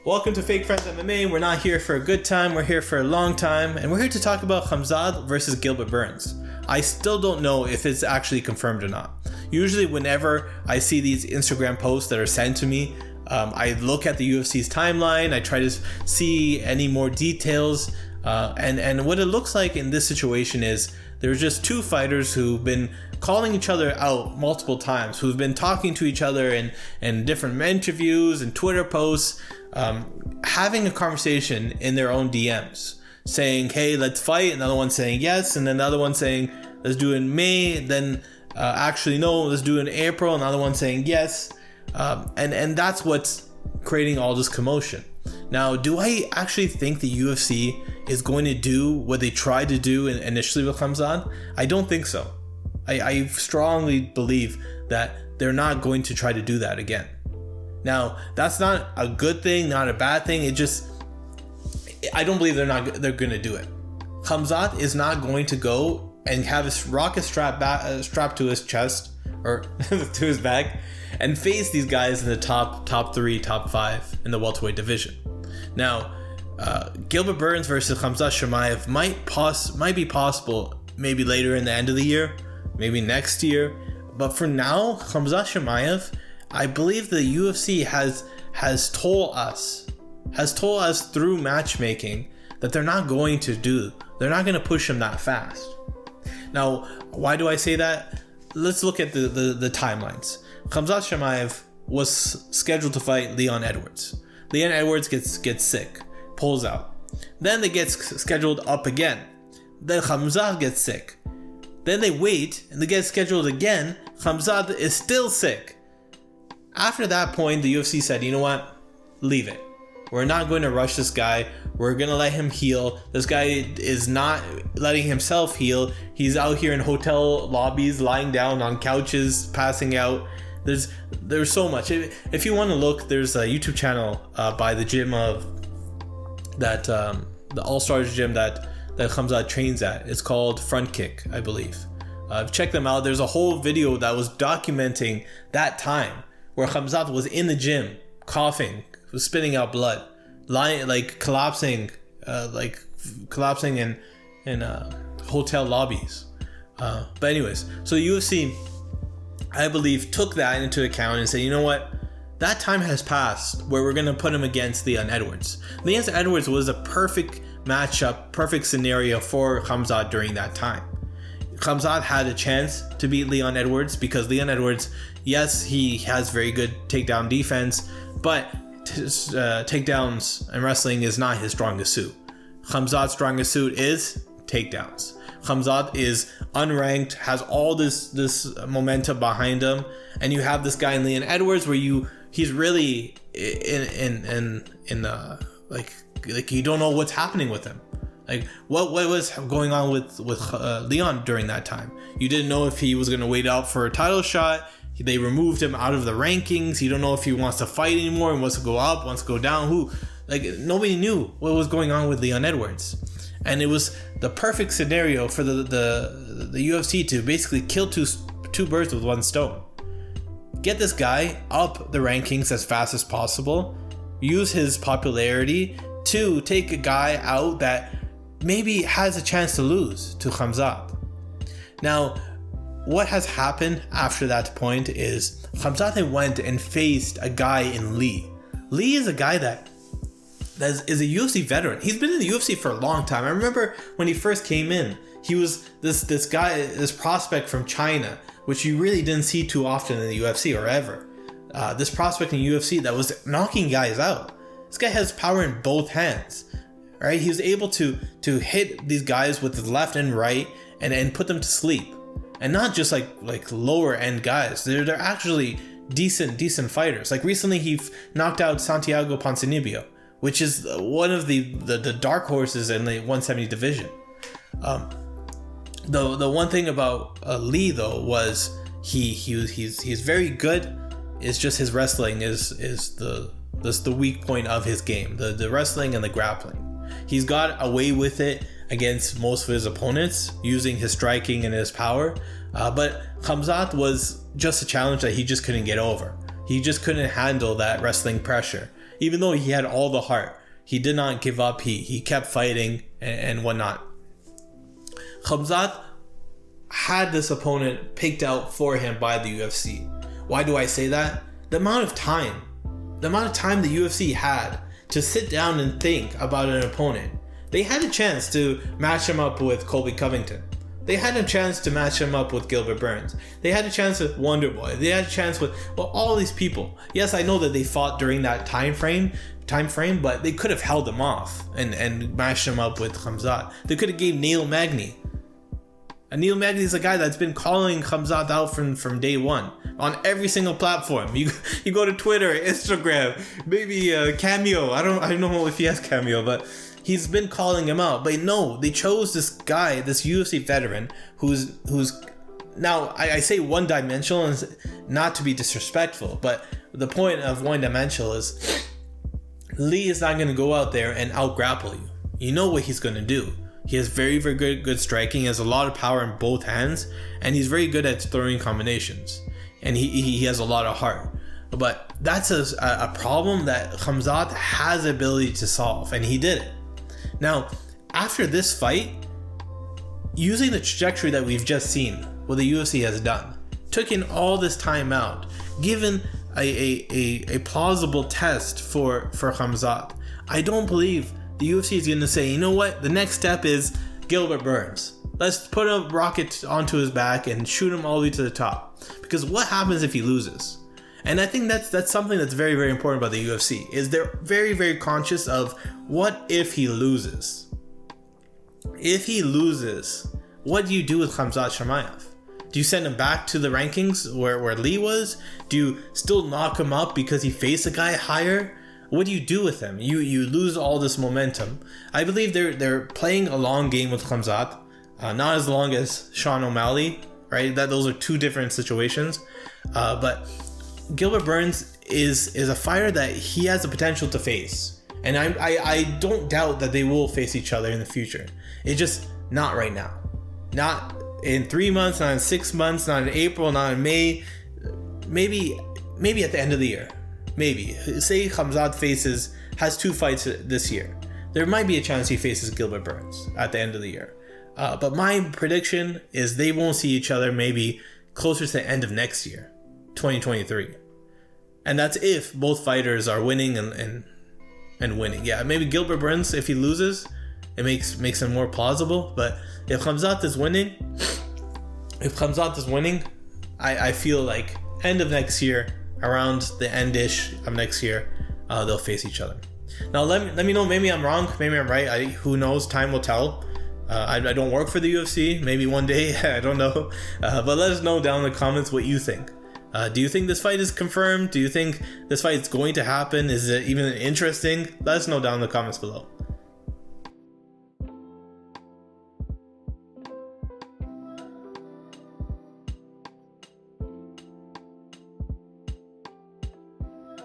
Welcome to Fake Friends MMA. We're not here for a good time, we're here for a long time, and we're here to talk about Khamzat versus Gilbert Burns. I still don't know if it's actually confirmed or not. Usually whenever I see these Instagram posts that are sent to me, I look at the UFC's timeline, I try to see any more details, and what it looks like in this situation is there's just two fighters who've been calling each other out multiple times, who've been talking to each other in different interviews and Twitter posts, having a conversation in their own DMs, saying, hey, let's fight. Another one saying yes, and then the other one saying, let's do it in May. Then actually, no, let's do it in April. Another one saying yes. And that's what's creating all this commotion. Now, do I actually think the UFC is going to do what they tried to do initially with Khamzat? I don't think so. I strongly believe that they're not going to try to do that again. Now, that's not a good thing, not a bad thing. I don't believe they're going to do it. Khamzat is not going to go and have a rocket strapped to his chest or to his back and face these guys in the top 3, top 5 in the welterweight division. Now, Gilbert Burns versus Khamzat Chimaev might be possible maybe later in the end of the year, maybe next year. But for now, Khamzat Chimaev, I believe the UFC has told us through matchmaking that they're not going to push him that fast. Now, why do I say that? Let's look at the timelines. Khamzat Chimaev was scheduled to fight Leon Edwards. Leon Edwards gets sick, pulls out. Then they get scheduled up again. Then Khamzat gets sick. Then they wait and they get scheduled again. Khamzat is still sick. After that point, the UFC said, you know what? Leave it. We're not going to rush this guy. We're going to let him heal. This guy is not letting himself heal. He's out here in hotel lobbies, lying down on couches, passing out. There's so much. If you want to look, there's a YouTube channel by the gym of that, the All-Stars gym that Khamzat trains at. It's called Front Kick, I believe. Check them out. There's a whole video that was documenting that time where Khamzat was in the gym, coughing, was spitting out blood, lying, collapsing in hotel lobbies. But anyways, so the UFC, I believe, took that into account and said, you know what? That time has passed where we're going to put him against Leon Edwards. Leon Edwards was a perfect matchup, perfect scenario for Khamzat during that time. Khamzat had a chance to beat Leon Edwards because Leon Edwards, yes, he has very good takedown defense, but his takedowns and wrestling is not his strongest suit. Khamzat's strongest suit is takedowns. Khamzat is unranked, has all this momentum behind him, and you have this guy in Leon Edwards where he's really in you don't know what's happening with him. Like what was going on with Leon during that time? You didn't know if he was going to wait out for a title shot. They removed him out of the rankings. You don't know if he wants to fight anymore and wants to go up, wants to go down. Nobody knew what was going on with Leon Edwards. And it was the perfect scenario for the UFC to basically kill two birds with one stone. Get this guy up the rankings as fast as possible. Use his popularity to take a guy out that maybe has a chance to lose to Khamzat. Now, what has happened after that point is Khamzat went and faced a guy in Lee. Lee is a guy that is a UFC veteran. He's been in the UFC for a long time. I remember when he first came in, he was this guy, this prospect from China, which you really didn't see too often in the UFC or ever. This prospect in UFC that was knocking guys out. This guy has power in both hands. Right? He was able to hit these guys with his left and right and put them to sleep. And not just like lower end guys. They're actually decent fighters. Like recently he knocked out Santiago Ponzinibbio, which is one of the dark horses in the 170 division. The one thing about Lee though was he's very good. It's just his wrestling is the weak point of his game. The wrestling and the grappling. He's got away with it against most of his opponents using his striking and his power. But Khamzat was just a challenge that he just couldn't get over. He just couldn't handle that wrestling pressure. Even though he had all the heart, he did not give up. He kept fighting and whatnot. Khamzat had this opponent picked out for him by the UFC. Why do I say that? The amount of time the UFC had to sit down and think about an opponent. They had a chance to match him up with Colby Covington. They had a chance to match him up with Gilbert Burns. They had a chance with Wonder Boy. They had a chance with all these people. Yes, I know that they fought during that time frame, but they could have held him off and matched him up with Khamzat. They could have gave Neil Magny. And Neil Magny is a guy that's been calling Khamzat out from day one on every single platform. You go to Twitter, Instagram, maybe Cameo. I don't know if he has Cameo, but he's been calling him out. But no, they chose this guy, this UFC veteran, who's now I say one-dimensional, and not to be disrespectful, but the point of one-dimensional is Lee is not going to go out there and out-grapple you. You know what he's going to do. He has very, very good striking. He has a lot of power in both hands, and he's very good at throwing combinations. And he has a lot of heart. But that's a problem that Khamzat has the ability to solve, and he did it. Now, after this fight, using the trajectory that we've just seen, what the UFC has done, took in all this time out, given a plausible test for Khamzat, I don't believe the UFC is going to say, you know what, the next step is Gilbert Burns. Let's put a rocket onto his back and shoot him all the way to the top. Because what happens if he loses? And I think that's something that's very, very important about the UFC, is they're very, very conscious of what if he loses. If he loses, what do you do with Khamzat Chimaev? Do you send him back to the rankings where Lee was? Do you still knock him up because he faced a guy higher? What do you do with him? You lose all this momentum. I believe they're playing a long game with Khamzat, not as long as Sean O'Malley, right? Those are two different situations. But Gilbert Burns is a fighter that he has the potential to face, and I don't doubt that they will face each other in the future. It's just not right now, not in 3 months, not in 6 months, not in April, not in May, maybe at the end of the year. Maybe say Khamzat has 2 fights this year. There might be a chance he faces Gilbert Burns at the end of the year. But my prediction is they won't see each other maybe closer to the end of next year, 2023. And that's if both fighters are winning and winning. Yeah, maybe Gilbert Burns, if he loses, it makes him more plausible. But if Khamzat is winning, I feel like end of next year, around the end-ish of next year, they'll face each other. Now let me know, maybe I'm wrong, maybe I'm right. Who knows, time will tell. I don't work for the UFC, maybe one day, I don't know. But let us know down in the comments what you think. Do you think this fight is confirmed? Do you think this fight is going to happen? Is it even interesting? Let us know down in the comments below.